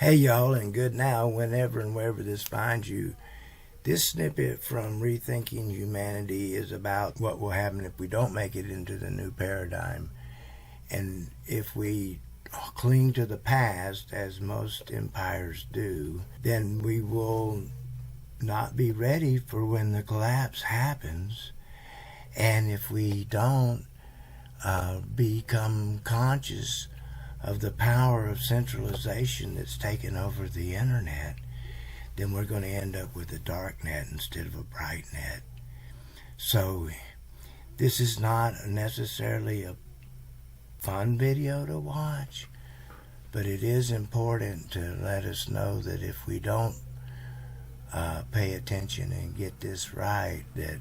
Hey y'all, and good now, whenever and wherever this finds you. This snippet from Rethinking Humanity is about what will happen if we don't make it into the new paradigm. And if we cling to the past, as most empires do, then we will not be ready for when the collapse happens. And if we don't become conscious of the power of centralization that's taken over the internet, then we're going to end up with a dark net instead of a bright net. So this is not necessarily a fun video to watch, but it is important to let us know that if we don't pay attention and get this right, that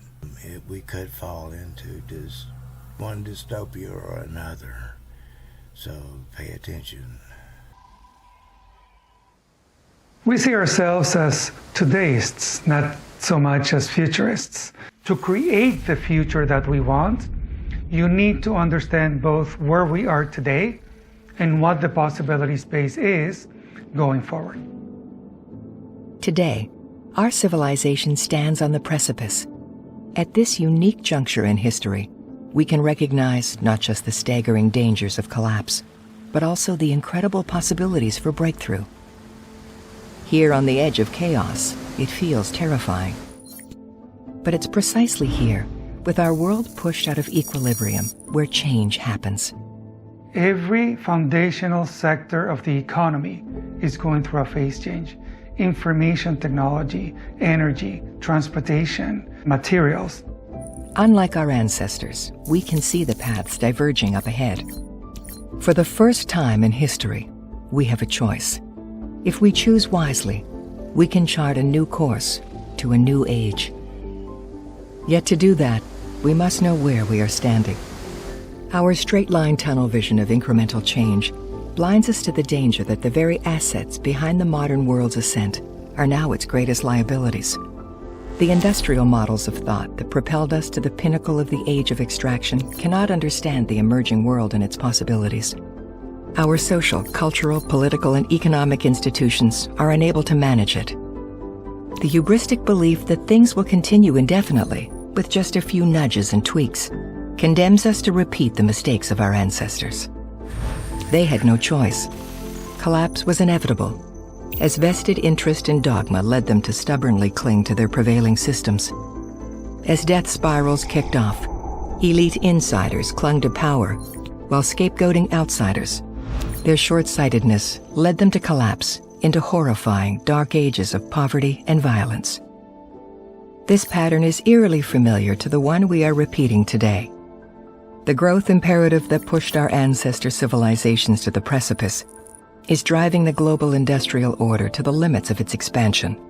we could fall into one dystopia or another. So pay attention. We see ourselves as today'ists, not so much as futurists. To create the future that we want, you need to understand both where we are today and what the possibility space is going forward. Today, our civilization stands on the precipice. At this unique juncture in history, we can recognize not just the staggering dangers of collapse, but also the incredible possibilities for breakthrough. Here on the edge of chaos, it feels terrifying. But it's precisely here, with our world pushed out of equilibrium, where change happens. Every foundational sector of the economy is going through a phase change. Information technology, energy, transportation, materials. Unlike our ancestors, we can see the paths diverging up ahead. For the first time in history, we have a choice. If we choose wisely, we can chart a new course to a new age. Yet to do that, we must know where we are standing. Our straight-line tunnel vision of incremental change blinds us to the danger that the very assets behind the modern world's ascent are now its greatest liabilities. The industrial models of thought that propelled us to the pinnacle of the age of extraction cannot understand the emerging world and its possibilities. Our social, cultural, political, and economic institutions are unable to manage it. The hubristic belief that things will continue indefinitely, with just a few nudges and tweaks, condemns us to repeat the mistakes of our ancestors. They had no choice. Collapse was inevitable, as vested interest and dogma led them to stubbornly cling to their prevailing systems. As death spirals kicked off, elite insiders clung to power, while scapegoating outsiders. Their short-sightedness led them to collapse into horrifying dark ages of poverty and violence. This pattern is eerily familiar to the one we are repeating today. The growth imperative that pushed our ancestor civilizations to the precipice is driving the global industrial order to the limits of its expansion.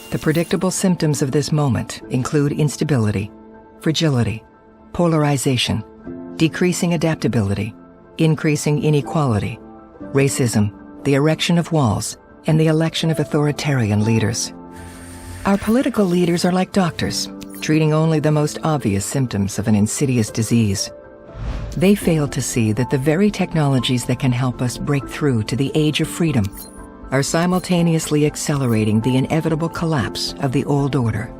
The predictable symptoms of this moment include instability, fragility, polarization, decreasing adaptability, increasing inequality, racism, the erection of walls, and the election of authoritarian leaders. Our political leaders are like doctors, treating only the most obvious symptoms of an insidious disease. They fail to see that the very technologies that can help us break through to the age of freedom are simultaneously accelerating the inevitable collapse of the old order.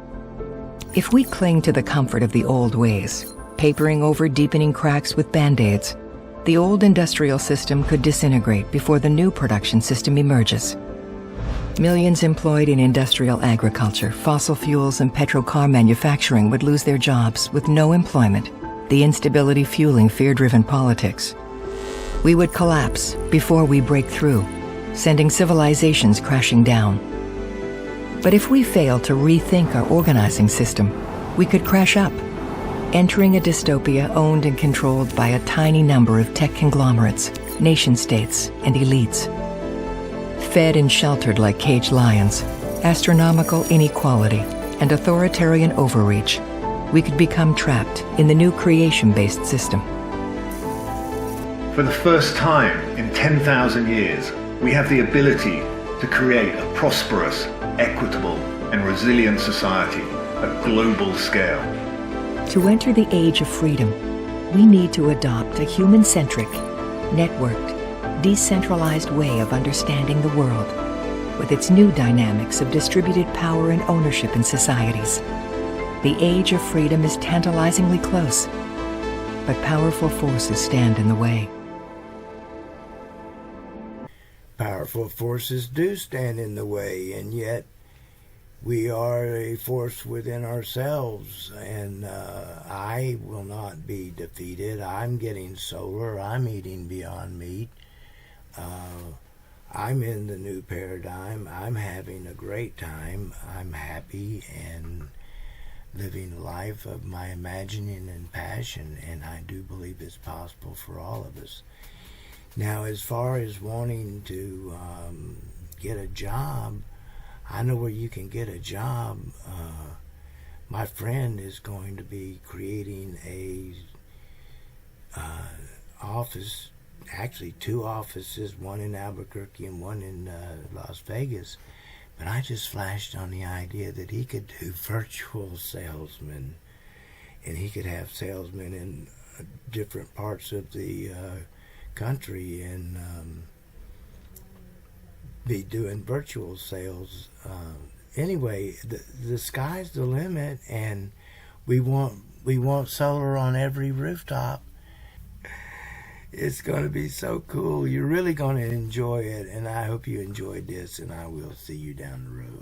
If we cling to the comfort of the old ways, papering over deepening cracks with band-aids, the old industrial system could disintegrate before the new production system emerges. Millions employed in industrial agriculture, fossil fuels, and petrocar manufacturing would lose their jobs with no employment, the instability fueling fear-driven politics. We would collapse before we break through, sending civilizations crashing down. But if we fail to rethink our organizing system, we could crash up, entering a dystopia owned and controlled by a tiny number of tech conglomerates, nation-states, and elites. Fed and sheltered like caged lions, astronomical inequality, and authoritarian overreach, we could become trapped in the new creation-based system. For the first time in 10,000 years, we have the ability to create a prosperous, equitable, and resilient society at global scale. To enter the age of freedom, we need to adopt a human-centric, networked, decentralized way of understanding the world, with its new dynamics of distributed power and ownership in societies. The age of freedom is tantalizingly close, but powerful forces stand in the way. Powerful forces do stand in the way, and yet we are a force within ourselves, and I will not be defeated. I'm getting solar. I'm eating Beyond Meat. I'm in the new paradigm. I'm having a great time. I'm happy and living a life of my imagining and passion, and I do believe it's possible for all of us. Now, as far as wanting to get a job, I know where you can get a job. My friend is going to be creating a office, actually 2 offices, one in Albuquerque and one in Las Vegas. But I just flashed on the idea that he could do virtual salesmen, and he could have salesmen in different parts of the country and be doing virtual sales. Anyway, the sky's the limit, and we want solar on every rooftop. It's going to be so cool. You're really going to enjoy it, and I hope you enjoyed this, and I will see you down the road.